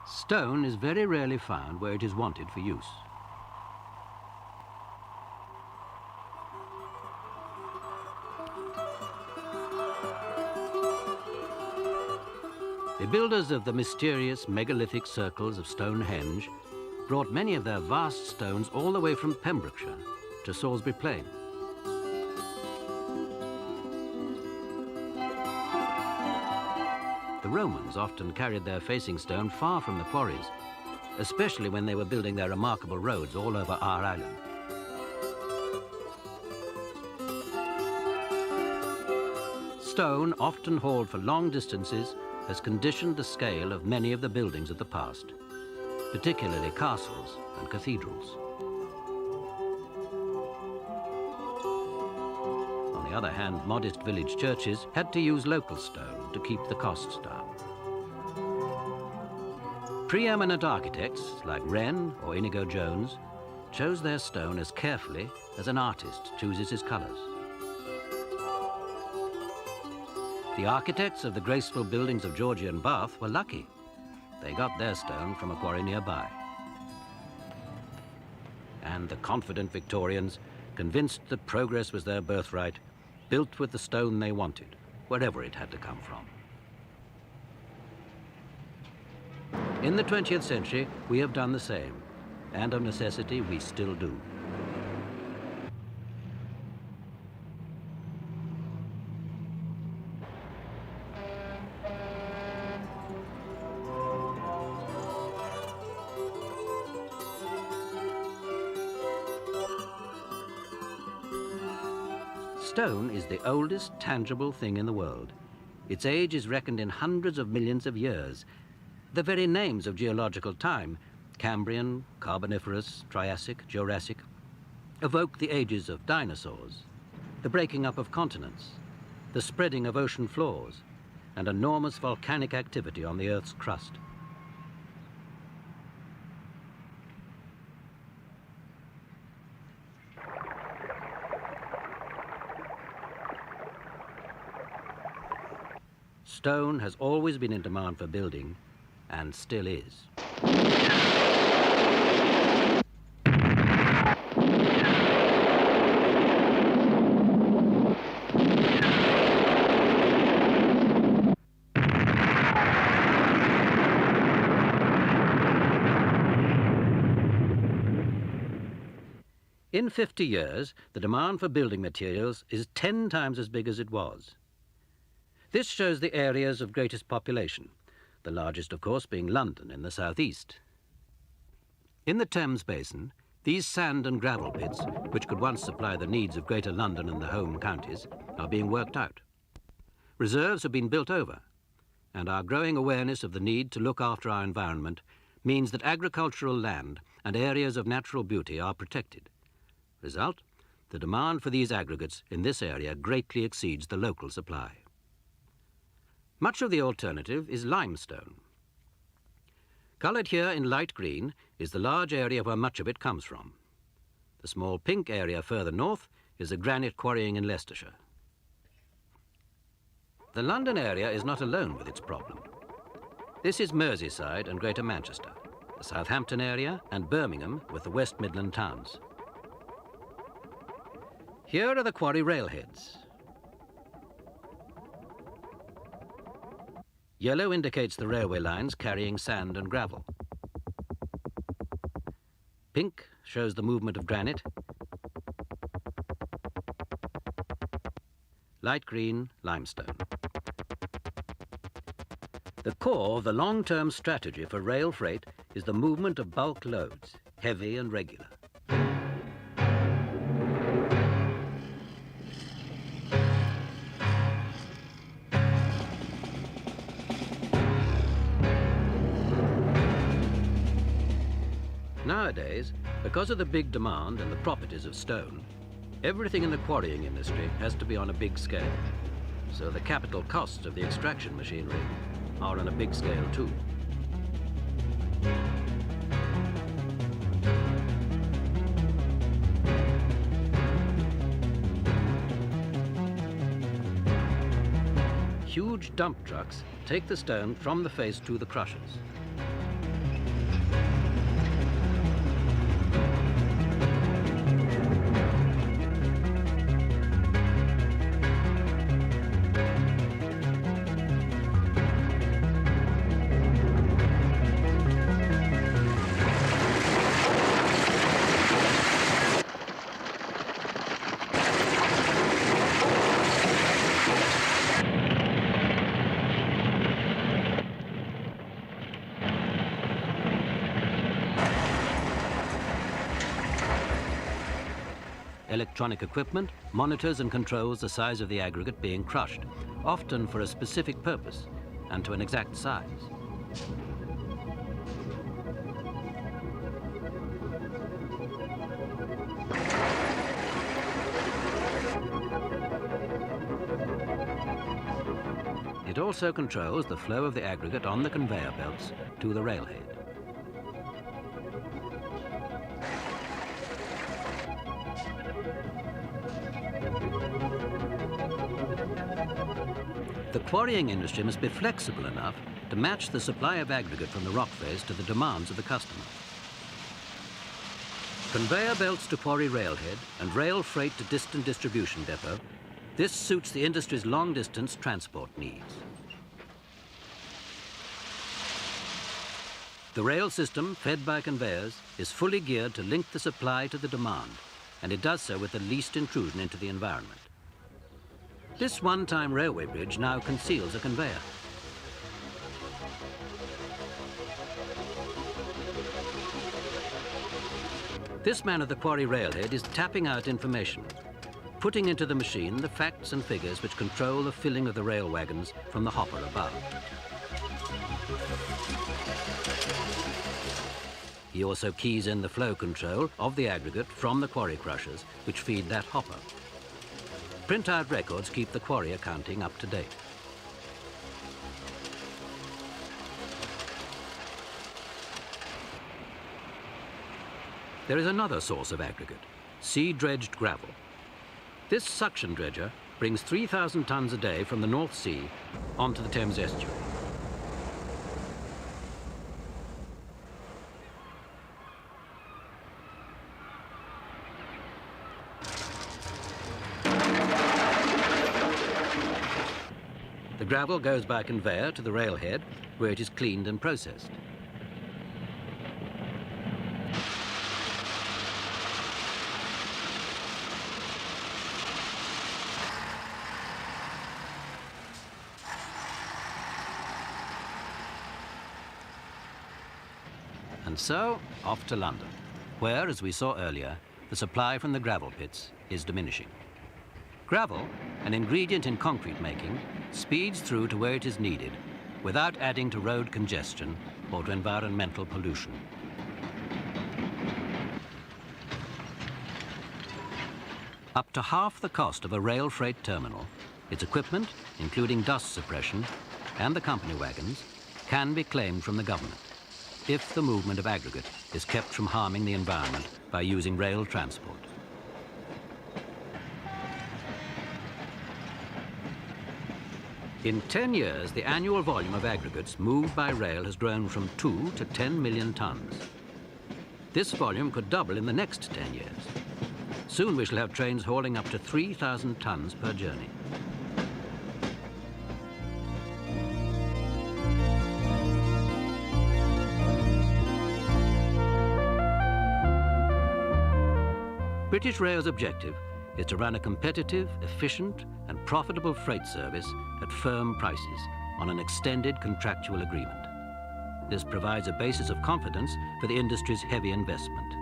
Stone is very rarely found where it is wanted for use. The builders of the mysterious megalithic circles of Stonehenge brought many of their vast stones all the way from Pembrokeshire to Salisbury Plain. The Romans often carried their facing stone far from the quarries, especially when they were building their remarkable roads all over our island. Stone, often hauled for long distances, has conditioned the scale of many of the buildings of the past, particularly castles and cathedrals. On the other hand, modest village churches had to use local stone to keep the costs down. Preeminent architects like Wren or Inigo Jones chose their stone as carefully as an artist chooses his colours. The architects of the graceful buildings of Georgian Bath were lucky. They got their stone from a quarry nearby. And the confident Victorians, convinced that progress was their birthright, built with the stone they wanted, wherever it had to come from. In the 20th century, we have done the same, and of necessity, we still do. Stone is the oldest tangible thing in the world. Its age is reckoned in hundreds of millions of years. The very names of geological time, Cambrian, Carboniferous, Triassic, Jurassic, evoke the ages of dinosaurs, the breaking up of continents, the spreading of ocean floors, and enormous volcanic activity on the Earth's crust. Stone has always been in demand for building, and still is. In 50 years, the demand for building materials is 10 times as big as it was. This shows the areas of greatest population, the largest, of course, being London in the southeast. In the Thames Basin, these sand and gravel pits, which could once supply the needs of Greater London and the home counties, are being worked out. Reserves have been built over, and our growing awareness of the need to look after our environment means that agricultural land and areas of natural beauty are protected. Result, the demand for these aggregates in this area greatly exceeds the local supply. Much of the alternative is limestone. Coloured here in light green is the large area where much of it comes from. The small pink area further north is the granite quarrying in Leicestershire. The London area is not alone with its problem. This is Merseyside and Greater Manchester, the Southampton area and Birmingham with the West Midland towns. Here are the quarry railheads. Yellow indicates the railway lines carrying sand and gravel. Pink shows the movement of granite. Light green, limestone. The core of the long-term strategy for rail freight is the movement of bulk loads, heavy and regular. Nowadays, because of the big demand and the properties of stone, everything in the quarrying industry has to be on a big scale. So the capital costs of the extraction machinery are on a big scale too. Huge dump trucks take the stone from the face to the crushers. Electronic equipment monitors and controls the size of the aggregate being crushed, often for a specific purpose and to an exact size. It also controls the flow of the aggregate on the conveyor belts to the railhead. The quarrying industry must be flexible enough to match the supply of aggregate from the rock face to the demands of the customer. Conveyor belts to quarry railhead and rail freight to distant distribution depot, this suits the industry's long-distance transport needs. The rail system, fed by conveyors, is fully geared to link the supply to the demand, and it does so with the least intrusion into the environment. This one-time railway bridge now conceals a conveyor. This man at the quarry railhead is tapping out information, putting into the machine the facts and figures which control the filling of the rail wagons from the hopper above. He also keys in the flow control of the aggregate from the quarry crushers, which feed that hopper. Printout records keep the quarry accounting up to date. There is another source of aggregate, sea-dredged gravel. This suction dredger brings 3,000 tons a day from the North Sea onto the Thames estuary. The gravel goes by conveyor to the railhead, where it is cleaned and processed. And so, off to London, where, as we saw earlier, the supply from the gravel pits is diminishing. Gravel, an ingredient in concrete making, speeds through to where it is needed without adding to road congestion or to environmental pollution. Up to half the cost of a rail freight terminal, its equipment, including dust suppression, and the company wagons, can be claimed from the government if the movement of aggregate is kept from harming the environment by using rail transport. In 10 years, the annual volume of aggregates moved by rail has grown from 2 to 10 million tons. This volume could double in the next 10 years. Soon we shall have trains hauling up to 3,000 tons per journey. British Rail's objective is to run a competitive, efficient and profitable freight service at firm prices on an extended contractual agreement. This provides a basis of confidence for the industry's heavy investment.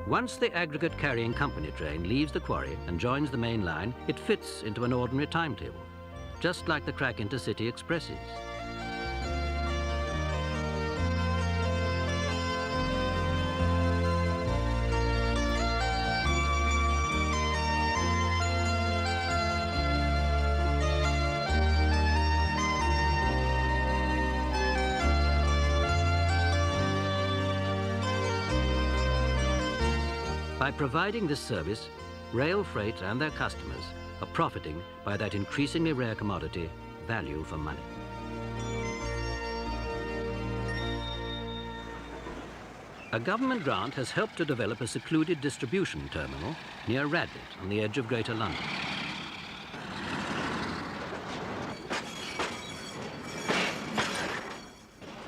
Once the aggregate carrying company train leaves the quarry and joins the main line, it fits into an ordinary timetable, just like the crack intercity expresses. By providing this service, rail freight and their customers are profiting by that increasingly rare commodity, value for money. A government grant has helped to develop a secluded distribution terminal near Radlett on the edge of Greater London.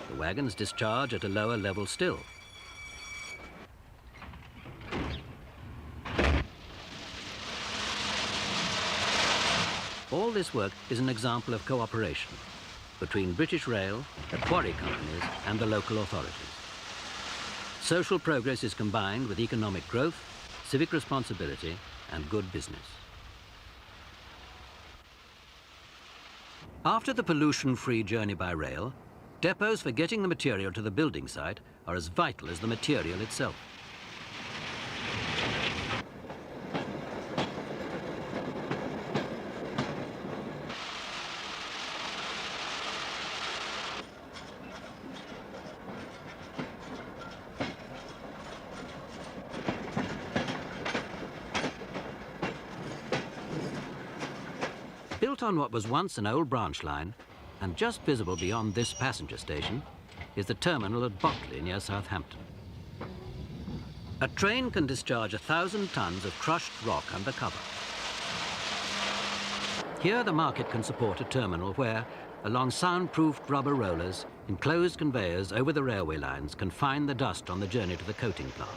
The wagons discharge at a lower level still. All this work is an example of cooperation, between British Rail, the quarry companies and the local authorities. Social progress is combined with economic growth, civic responsibility and good business. After the pollution-free journey by rail, depots for getting the material to the building site are as vital as the material itself. Built on what was once an old branch line, and just visible beyond this passenger station, is the terminal at Botley near Southampton. A train can discharge 1,000 tons of crushed rock under cover. Here the market can support a terminal where, along soundproofed rubber rollers, enclosed conveyors over the railway lines can find the dust on the journey to the coating plant.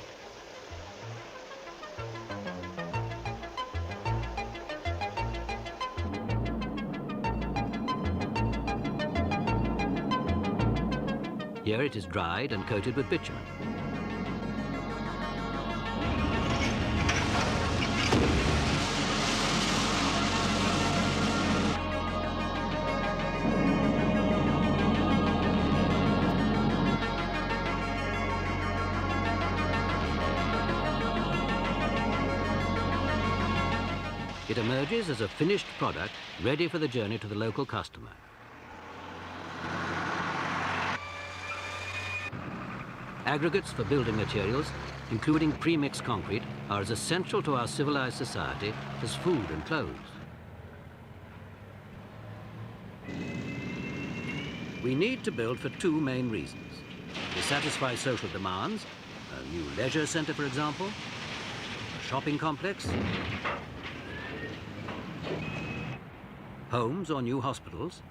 Here it is dried and coated with bitumen. It emerges as a finished product ready for the journey to the local customer. Aggregates for building materials, including pre-mixed concrete, are as essential to our civilized society as food and clothes. We need to build for two main reasons. To satisfy social demands, a new leisure centre, for example, a shopping complex, homes or new hospitals.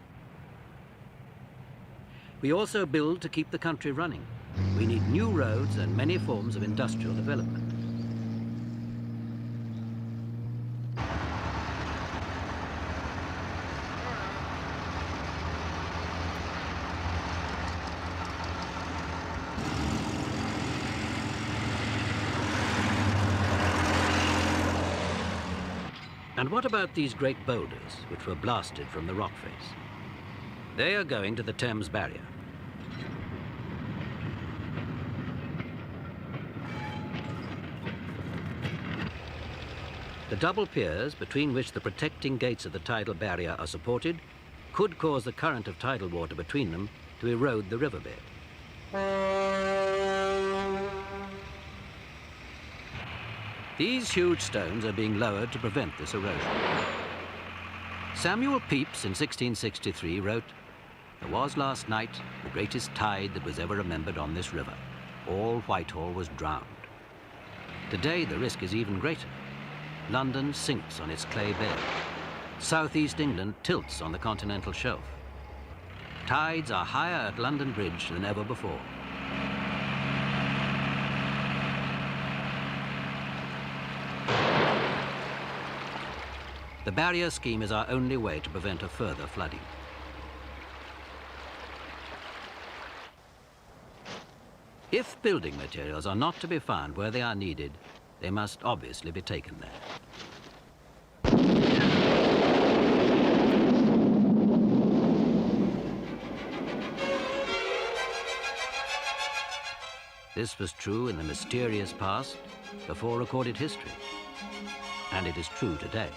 We also build to keep the country running. We need new roads and many forms of industrial development. And what about these great boulders which were blasted from the rock face? They are going to the Thames Barrier. The double piers between which the protecting gates of the tidal barrier are supported could cause the current of tidal water between them to erode the riverbed. These huge stones are being lowered to prevent this erosion. Samuel Pepys in 1663 wrote, "There was last night the greatest tide that was ever remembered on this river. All Whitehall was drowned." Today the risk is even greater. London sinks on its clay bed. Southeast England tilts on the continental shelf. Tides are higher at London Bridge than ever before. The barrier scheme is our only way to prevent a further flooding. If building materials are not to be found where they are needed, they must obviously be taken there. This was true in the mysterious past, before recorded history, and it is true today.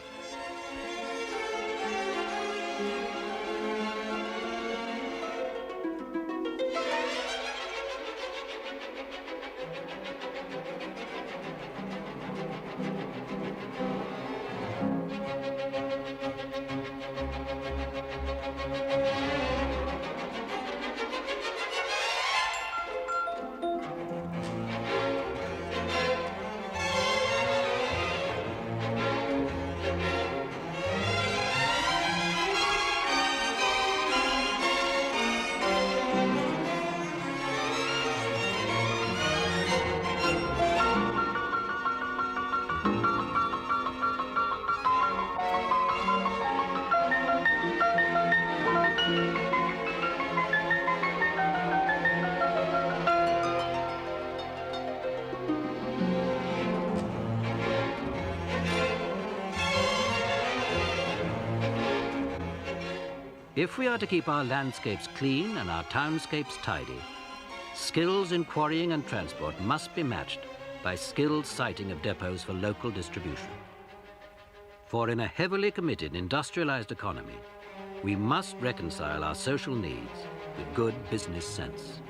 If we are to keep our landscapes clean and our townscapes tidy, skills in quarrying and transport must be matched by skilled siting of depots for local distribution. For in a heavily committed industrialized economy, we must reconcile our social needs with good business sense.